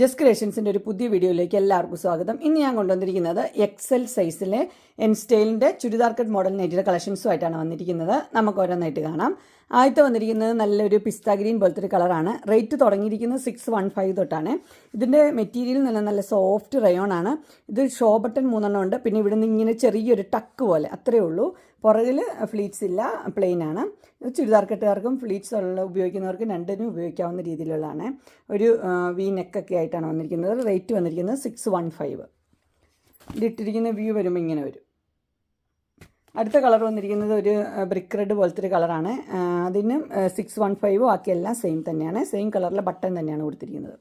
Just ക്രിയേഷൻസിൻ്റെ ഒരു പുതിയ വീഡിയോയിലേക്ക് എല്ലാവർക്കും സ്വാഗതം. ഇന്ന് ഞാൻ കൊണ്ടുവന്നിരിക്കുന്നത് എക്സൽ സൈസിലെ എൻ സ്റ്റൈലിൻ്റെ ചുരിദാർ കട്ട് മോഡൽ നെറ്റിയുടെ കളക്ഷൻസുമായിട്ടാണ് വന്നിരിക്കുന്നത്. നമുക്ക് ഓരോന്നായിട്ട് കാണാം. ആദ്യത്തെ വന്നിരിക്കുന്നത് നല്ലൊരു പിസ്ത ഗ്രീൻ പോലത്തെ ഒരു കളറാണ്. റേറ്റ് തുടങ്ങിയിരിക്കുന്നത് 615 തൊട്ടാണ്. ഇതിൻ്റെ മെറ്റീരിയൽ നല്ല സോഫ്റ്റ് റയോൺ ആണ്. ഇത് ഷോ ബട്ടൺ 3 ഉണ്ട്. പിന്നെ ഇവിടെ നിന്ന് ഇങ്ങനെ ചെറിയൊരു ടക്ക് പോലെ അത്രയേ ഉള്ളൂ. പുറകിൽ ഫ്ലീറ്റ്സ് ഇല്ല, പ്ലെയിൻ ആണ്. ഇത് ചുരിദാർ കെട്ടുകാർക്കും ഫ്ലീറ്റ്സ് ഉപയോഗിക്കുന്നവർക്കും രണ്ടിനും ഉപയോഗിക്കാവുന്ന രീതിയിലുള്ളതാണ്. ഒരു വി നെക്കൊക്കെ ആയിട്ടാണ് വന്നിരിക്കുന്നത്. റേറ്റ് വന്നിരിക്കുന്നത് 615. ഇതിട്ടിരിക്കുന്ന വ്യൂ വരുമ്പോൾ ഇങ്ങനെ വരും. അടുത്ത കളർ വന്നിരിക്കുന്നത് ഒരു ബ്രിക്ക് റെഡ് പോലത്തെ ഒരു കളറാണ്. അതിനും 615 ബാക്കിയെല്ലാം സെയിം തന്നെയാണ്. സെയിം കളറിലെ ബട്ടൺ തന്നെയാണ് കൊടുത്തിരിക്കുന്നത്.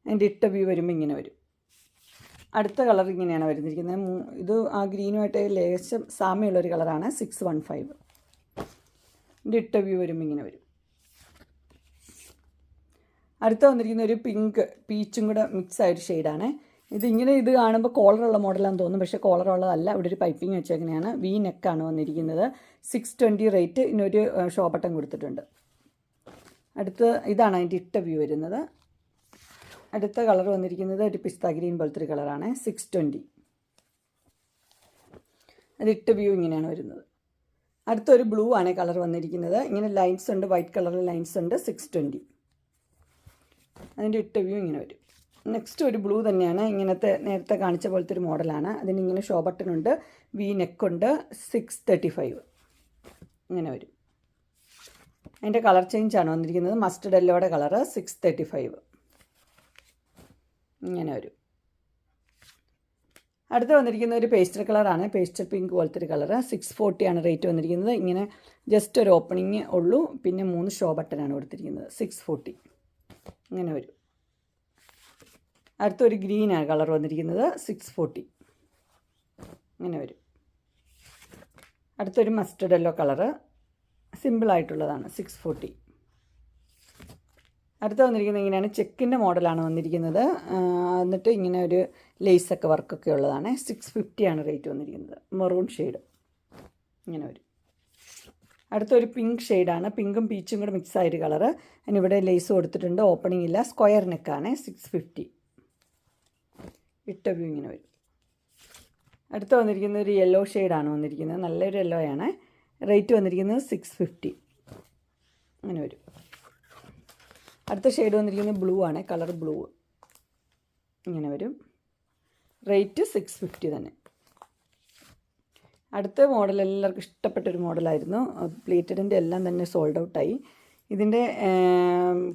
അതിൻ്റെ ഇട്ട വ്യൂ വരുമ്പോൾ ഇങ്ങനെ വരും. അടുത്ത കളർ ഇങ്ങനെയാണ് വരുന്നിരിക്കുന്നത്. ഇത് ആ ഗ്രീനുമായിട്ട് ലേശം സാമ്യമുള്ളൊരു കളറാണ്. 615. ഇതിൻ്റെ ഇട്ട വ്യൂ വരുമ്പോൾ ഇങ്ങനെ വരും. അടുത്ത വന്നിരിക്കുന്ന ഒരു പിങ്ക് പീച്ചും കൂടെ മിക്സ് ആയൊരു ഷെയ്ഡാണ്. ഇത് കാണുമ്പോൾ കോളറുള്ള മോഡലാണെന്ന് തോന്നും, പക്ഷേ കോളറുള്ളതല്ല. ഇവിടെ ഒരു പൈപ്പിംഗ് വെച്ചേക്കനെയാണ്. വി നെക്കാണ് വന്നിരിക്കുന്നത്. 620 റേറ്റ്. ഇതിനൊരു ഷോ ബട്ടൺ കൊടുത്തിട്ടുണ്ട്. ഇതാണ് അതിൻ്റെ ഇട്ട വ്യൂ വരുന്നത്. അടുത്ത കളർ വന്നിരിക്കുന്നത് ഒരു പിസ്ത ഗ്രീൻ പോലത്തെ ഒരു കളറാണ്. 620. അതിട്ട വ്യൂ ഇങ്ങനെയാണ് വരുന്നത്. അടുത്തൊരു ബ്ലൂ ആണ് കളർ വന്നിരിക്കുന്നത്. ഇങ്ങനെ ലൈൻസ് ഉണ്ട്, വൈറ്റ് കളറിൽ ലൈൻസ് ഉണ്ട്. 620. അതിൻ്റെ ഇട്ട വ്യൂ ഇങ്ങനെ വരും. നെക്സ്റ്റ് ഒരു ബ്ലൂ തന്നെയാണ്. ഇങ്ങനത്തെ നേരത്തെ കാണിച്ച പോലത്തെ ഒരു മോഡലാണ്. അതിനിങ്ങനെ ഷോ ബട്ടണുണ്ട്, വി നെക്കുണ്ട്. 635 ഇങ്ങനെ വരും. അതിൻ്റെ കളർ ചേഞ്ചാണ് വന്നിരിക്കുന്നത്. Mustard യെല്ലോയുടെ colour. 635 ഇങ്ങനെ വരും. അടുത്ത് വന്നിരിക്കുന്ന ഒരു പേസ്റ്റൽ കളറാണ്. പേസ്റ്റൽ പിങ്ക് പോലത്തെ ഒരു കളറ്. 640 ആണ് റേറ്റ് വന്നിരിക്കുന്നത്. ഇങ്ങനെ ജസ്റ്റ് ഒരു ഓപ്പണിങ് ഉള്ളൂ. പിന്നെ 3 ഷോ ബട്ടനാണ് കൊടുത്തിരിക്കുന്നത്. 640 ഇങ്ങനെ വരും. അടുത്തൊരു ഗ്രീനാണ് കളർ വന്നിരിക്കുന്നത്. 640 ഇങ്ങനെ വരും. അടുത്തൊരു മസ്റ്റർഡ് യെല്ലോ കളറ്, സിമ്പിളായിട്ടുള്ളതാണ്. 640. അടുത്ത വന്നിരിക്കുന്നത് ഇങ്ങനെയാണ്. ചെക്കിൻ്റെ മോഡലാണ് വന്നിരിക്കുന്നത്. എന്നിട്ട് ഇങ്ങനെ ഒരു ലേസൊക്കെ വർക്കൊക്കെ ഉള്ളതാണ്. 650 ആണ് റേറ്റ് വന്നിരിക്കുന്നത്. മെറൂൺ ഷെയ്ഡ് ഇങ്ങനെ വരും. അടുത്തൊരു പിങ്ക് ഷെയ്ഡാണ്. പിങ്കും പീച്ചും കൂടെ മിക്സ് ആയൊരു കളറ്. അതിനിവിടെ ലേസ് കൊടുത്തിട്ടുണ്ട്. ഓപ്പണിംഗ് ഇല്ല. സ്ക്വയർ നെക്കാണ്. 650 ഇട്ട വ്യൂ ഇങ്ങനെ വരും. അടുത്ത് വന്നിരിക്കുന്ന ഒരു യെല്ലോ ഷെയ്ഡാണ് വന്നിരിക്കുന്നത്. നല്ലൊരു യെല്ലോ ആണ്. റേറ്റ് വന്നിരിക്കുന്നത് 650 അങ്ങനെ വരും. അടുത്ത ഷെയ്ഡ് വന്നിരിക്കുന്നത് ബ്ലൂ ആണ്. കളർ ബ്ലൂ ഇങ്ങനെ വരും. റേറ്റ് 650 തന്നെ. അടുത്ത മോഡൽ എല്ലാവർക്കും ഇഷ്ടപ്പെട്ടൊരു മോഡലായിരുന്നു. പ്ലീറ്റഡിൻ്റെ എല്ലാം തന്നെ സോൾഡ് ഔട്ടായി. ഇതിൻ്റെ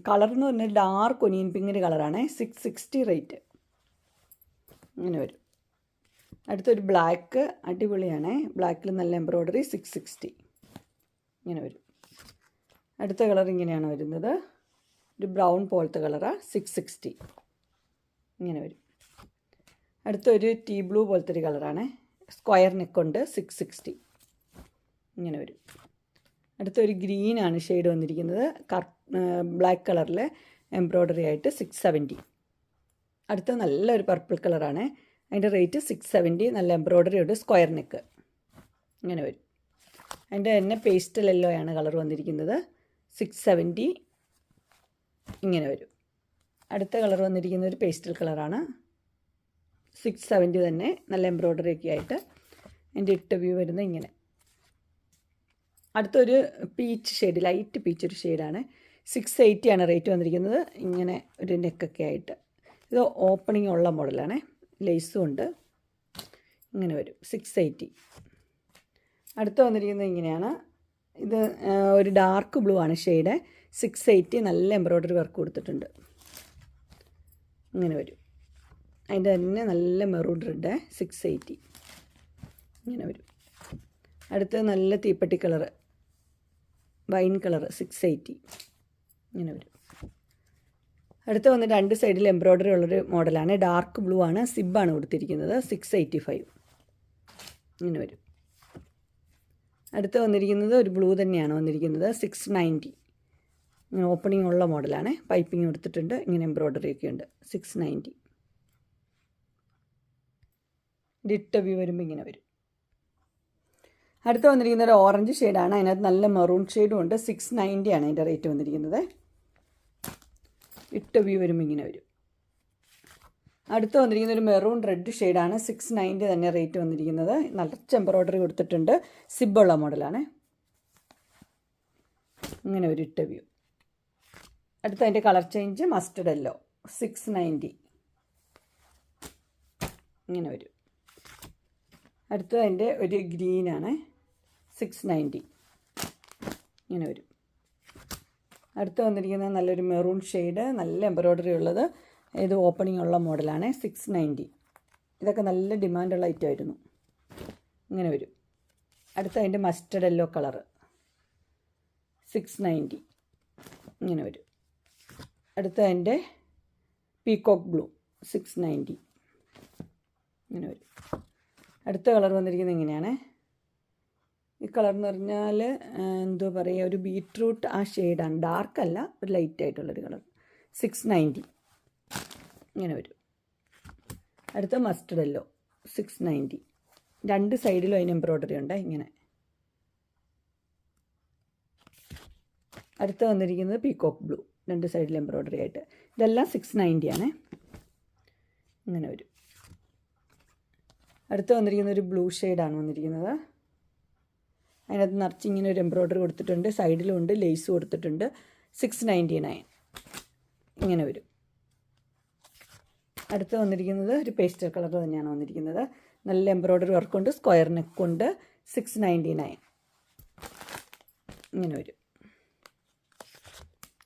കളർ എന്ന് പറഞ്ഞാൽ ഡാർക്ക് ഒനിയൻ പിങ്കിൻ്റെ കളറാണ്. 660 റേറ്റ് ഇങ്ങനെ വരും. അടുത്തൊരു ബ്ലാക്ക് അടിപൊളിയാണ്. ബ്ലാക്കിൽ നല്ല എംബ്രോയ്ഡറി. 660 ഇങ്ങനെ വരും. അടുത്ത കളർ ഇങ്ങനെയാണ് വരുന്നത്. ഒരു ബ്രൗൺ പോലത്തെ കളറാണ്. 660 ഇങ്ങനെ വരും. അടുത്തൊരു ടീ ബ്ലൂ പോലത്തെ ഒരു കളറാണ്. സ്ക്വയർ നെക്കുണ്ട്. 660 ഇങ്ങനെ വരും. അടുത്തൊരു ഗ്രീനാണ് ഷെയ്ഡ് വന്നിരിക്കുന്നത്. ബ്ലാക്ക് കളറിൽ എംബ്രോയ്ഡറി ആയിട്ട്. 670. അടുത്ത നല്ലൊരു പർപ്പിൾ കളറാണ്. അതിൻ്റെ റേറ്റ് 670. നല്ല എംബ്രോയ്ഡറി ഉണ്ട്. സ്ക്വയർ നെക്ക് ഇങ്ങനെ വരും. അതിൻ്റെ തന്നെ പേസ്റ്റൽ യെല്ലോ ആണ് കളർ വന്നിരിക്കുന്നത്. 670 ഇങ്ങനെ വരും. അടുത്ത കളർ വന്നിരിക്കുന്ന ഒരു പേസ്റ്റൽ കളറാണ്. 670 തന്നെ. നല്ല എംബ്രോയ്ഡറി ഒക്കെ ആയിട്ട്. എൻ്റെ ഇട്ട വ്യൂ വരുന്നത് ഇങ്ങനെ. അടുത്തൊരു പീച്ച് ഷെയ്ഡ്, ലൈറ്റ് പീച്ച് ഒരു ഷെയ്ഡാണ്. 680 ആണ് റേറ്റ് വന്നിരിക്കുന്നത്. ഇങ്ങനെ ഒരു നെക്കൊക്കെ ആയിട്ട്. ഇത് ഓപ്പണിംഗ് ഉള്ള മോഡലാണ്. ലേസും ഉണ്ട്. ഇങ്ങനെ വരും. 680. അടുത്ത് വന്നിരിക്കുന്നത് ഇങ്ങനെയാണ്. ഇത് ഒരു ഡാർക്ക് ബ്ലൂ ആണ് ഷെയ്ഡ്. 680 നല്ല എംബ്രോയ്ഡറി വർക്ക് കൊടുത്തിട്ടുണ്ട്. ഇങ്ങനെ വരും. അതിൻ്റെ തന്നെ നല്ല മെറൂൺ റെഡ്. 680 ഇങ്ങനെ വരും. അടുത്ത് നല്ല തീപ്പെട്ടി കളറ്, വൈൻ കളറ്. 680 ഇങ്ങനെ വരും. അടുത്ത് വന്ന് രണ്ട് സൈഡിൽ എംബ്രോയ്ഡറി ഉള്ളൊരു മോഡലാണ്. ഡാർക്ക് ബ്ലൂ ആണ്. സിബാണ് കൊടുത്തിരിക്കുന്നത്. 685 ഇങ്ങനെ വരും. അടുത്ത് വന്നിരിക്കുന്നത് ഒരു ബ്ലൂ തന്നെയാണ് വന്നിരിക്കുന്നത്. 690 ഇങ്ങനെ ഓപ്പണിംഗ് ഉള്ള മോഡലാണ്. പൈപ്പിംഗ് കൊടുത്തിട്ടുണ്ട്. ഇങ്ങനെ എംബ്രോയ്ഡറി ഒക്കെ ഉണ്ട്. 690 ഇട്ട വ്യൂ വരുമ്പോൾ ഇങ്ങനെ വരും. അടുത്ത് വന്നിരിക്കുന്ന ഒരു ഓറഞ്ച് ഷെയ്ഡാണ്. അതിനകത്ത് നല്ല മെറൂൺ ഷെയ്ഡും ഉണ്ട്. 690 ആണ് അതിൻ്റെ റേറ്റ് വന്നിരിക്കുന്നത്. ഇട്ട വ്യൂ വരുമ്പോൾ ഇങ്ങനെ വരും. അടുത്ത് വന്നിരിക്കുന്ന ഒരു മെറൂൺ റെഡ് ഷെയ്ഡാണ്. 690 തന്നെ റേറ്റ് വന്നിരിക്കുന്നത്. നിറച്ച് എംബ്രോയ്ഡറി കൊടുത്തിട്ടുണ്ട്. സിബുള്ള മോഡലാണ്. ഇങ്ങനെ ഒരു ഇട്ട വ്യൂ. അടുത്ത അതിൻ്റെ കളർ ചേഞ്ച് മസ്റ്റർഡ് യെല്ലോ 690 ഇങ്ങനെ വരും. അടുത്ത അതിൻ്റെ ഒരു ഗ്രീനാണ് 690 ഇങ്ങനെ വരും. അടുത്ത് വന്നിരിക്കുന്നത് നല്ലൊരു മെറൂൺ ഷെയ്ഡ്, നല്ല എംബ്രോയ്ഡറി ഉള്ളത്. ഇത് ഓപ്പണിംഗ് ഉള്ള മോഡലാണ് 690. ഇതൊക്കെ നല്ല ഡിമാൻഡുള്ള ഐറ്റം ആയിരുന്നു. ഇങ്ങനെ വരും. അടുത്ത അതിൻ്റെ മസ്റ്റർഡ് യെല്ലോ കളറ് 690 ഇങ്ങനെ വരും. അടുത്ത അതിൻ്റെ പീകോക്ക് ബ്ലൂ 690 ഇങ്ങനെ വരും. അടുത്ത കളർ വന്നിരിക്കുന്നത് ഇങ്ങനെയാണ്. ഈ കളർ എന്ന് പറഞ്ഞാൽ എന്തോ പറയുക, ഒരു ബീറ്റ്റൂട്ട് ആ ഷെയ്ഡാണ്. ഡാർക്കല്ല, ഒരു ലൈറ്റ് ആയിട്ടുള്ളൊരു കളർ 690 ഇങ്ങനെ വരും. അടുത്ത മസ്റ്റർഡ് യെല്ലോ 690. രണ്ട് സൈഡിലും അതിന് എംബ്രോയ്ഡറി ഉണ്ട് ഇങ്ങനെ. അടുത്ത വന്നിരിക്കുന്നത് പീകോക്ക് ബ്ലൂ, രണ്ട് സൈഡിൽ എംബ്രോയ്ഡറി ആയിട്ട്. ഇതെല്ലാം 690 ആണ്. ഇങ്ങനെ വരും. അടുത്ത് വന്നിരിക്കുന്ന ഒരു ബ്ലൂ ഷെയ്ഡാണ് വന്നിരിക്കുന്നത്. അതിനകത്ത് നിറച്ച് ഇങ്ങനെ ഒരു എംബ്രോയ്ഡറി കൊടുത്തിട്ടുണ്ട്. സൈഡിലും ഉണ്ട്, ലേസ് കൊടുത്തിട്ടുണ്ട്. 699 ഇങ്ങനെ വരും. അടുത്ത് വന്നിരിക്കുന്നത് ഒരു പേസ്റ്റൽ കളർ തന്നെയാണ് വന്നിരിക്കുന്നത്. നല്ല എംബ്രോയ്ഡറി വർക്കുണ്ട്, സ്ക്വയർ നെക്കുണ്ട്. 699 ഇങ്ങനെ വരും.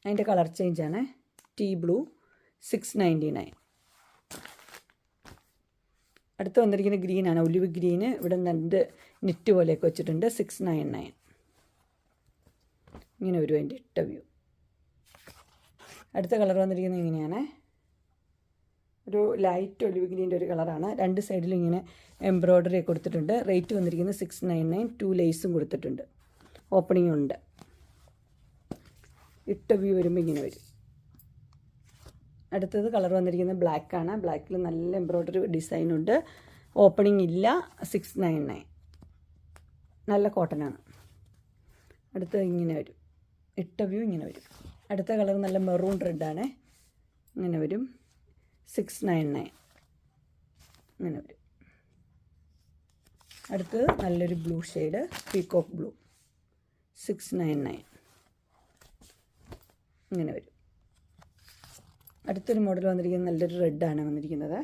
അതിൻ്റെ കളർ ചേഞ്ചാണ് ടീ ബ്ലൂ 699. അടുത്ത് വന്നിരിക്കുന്ന ഗ്രീനാണ്, ഒലിവ് ഗ്രീന്. ഇവിടെ രണ്ട് നെറ്റ് പോലെയൊക്കെ വെച്ചിട്ടുണ്ട്. 699 ഇങ്ങനെ വരും അതിൻ്റെ ഇട്ട വ്യൂ. അടുത്ത കളർ വന്നിരിക്കുന്നത് ഇങ്ങനെയാണ്. ഒരു ലൈറ്റ് ഒലിവ് ഗ്രീൻ്റെ ഒരു കളറാണ്. രണ്ട് സൈഡിലും ഇങ്ങനെ എംബ്രോയ്ഡറി കൊടുത്തിട്ടുണ്ട്. റേറ്റ് വന്നിരിക്കുന്നത് 699. 2 ലേസും കൊടുത്തിട്ടുണ്ട്. ഓപ്പണിംഗ് ഉണ്ട്. ഇട്ട വ്യൂ വരുമ്പോൾ ഇങ്ങനെ വരും. അടുത്തത് കളർ വന്നിരിക്കുന്നത് ബ്ലാക്കാണ്. ബ്ലാക്കിൽ നല്ല എംബ്രോയ്ഡറി ഡിസൈനുണ്ട്. ഓപ്പണിംഗ് ഇല്ല. 699 നല്ല കോട്ടനാണ്. അടുത്തത് ഇങ്ങനെ വരും. ഇട്ട വ്യൂ ഇങ്ങനെ വരും. അടുത്ത കളർ നല്ല മെറൂൺ റെഡാണ്. ഇങ്ങനെ വരും. 699 ഇങ്ങനെ വരും. അടുത്തത് നല്ലൊരു ബ്ലൂ ഷെയ്ഡ്, പീകോക്ക് ബ്ലൂ 699 ഇങ്ങനെ വരും. അടുത്തൊരു മോഡൽ വന്നിരിക്കുന്നത് നല്ലൊരു റെഡാണ് വന്നിരിക്കുന്നത്.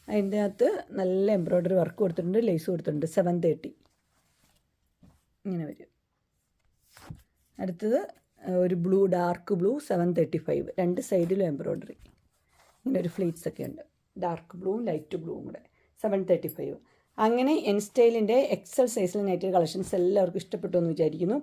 അതിൻ്റെ അകത്ത് നല്ല എംബ്രോയ്ഡറി വർക്ക് കൊടുത്തിട്ടുണ്ട്, ലേസ് കൊടുത്തിട്ടുണ്ട്. 730 ഇങ്ങനെ വരും. അടുത്തത് ഒരു ബ്ലൂ, ഡാർക്ക് ബ്ലൂ 735. രണ്ട് സൈഡിലും എംബ്രോയ്ഡറി. ഇങ്ങനെ ഒരു ഫ്ലീറ്റ്സ് ഒക്കെ ഉണ്ട്. ഡാർക്ക് ബ്ലൂവും ലൈറ്റ് ബ്ലൂവും കൂടെ 735. അങ്ങനെ എൻ സ്റ്റൈലിൻ്റെ എക്സൽ സൈസിൽ നൈറ്റ് കളക്ഷൻസ് എല്ലാവർക്കും ഇഷ്ടപ്പെട്ടു എന്ന് വിചാരിക്കുന്നു.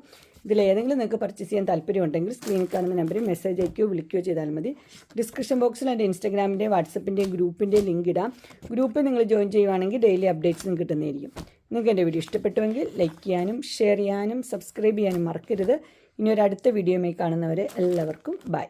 ഇതിലേതെങ്കിലും നിങ്ങൾക്ക് പർച്ചേസ് ചെയ്യാൻ താല്പര്യമുണ്ടെങ്കിൽ സ്ക്രീനിൽ കാണുന്ന നമ്പറിൽ മെസ്സേജ് അയക്കുകയോ വിളിക്കുകയോ ചെയ്താൽ മതി. ഡിസ്ക്രിപ്ഷൻ ബോക്സിൽ എൻ്റെ ഇൻസ്റ്റാഗ്രാമിൻ്റെയും വാട്സപ്പിൻ്റെയും ഗ്രൂപ്പിൻ്റെയും ലിങ്ക് ഇടാം. ഗ്രൂപ്പിൽ നിങ്ങൾ ജോയിൻ ചെയ്യുവാണെങ്കിൽ ഡെയിലി അപ്ഡേറ്റ്സും കിട്ടുന്നതായിരിക്കും. നിങ്ങൾക്ക് എൻ്റെ വീഡിയോ ഇഷ്ടപ്പെട്ടുവെങ്കിൽ ലൈക്ക് ചെയ്യാനും ഷെയർ ചെയ്യാനും സബ്സ്ക്രൈബ് ചെയ്യാനും മറക്കരുത്. ഇനി ഒരു അടുത്ത വീഡിയോയുമായി കാണുന്നവരെ എല്ലാവർക്കും ബൈ.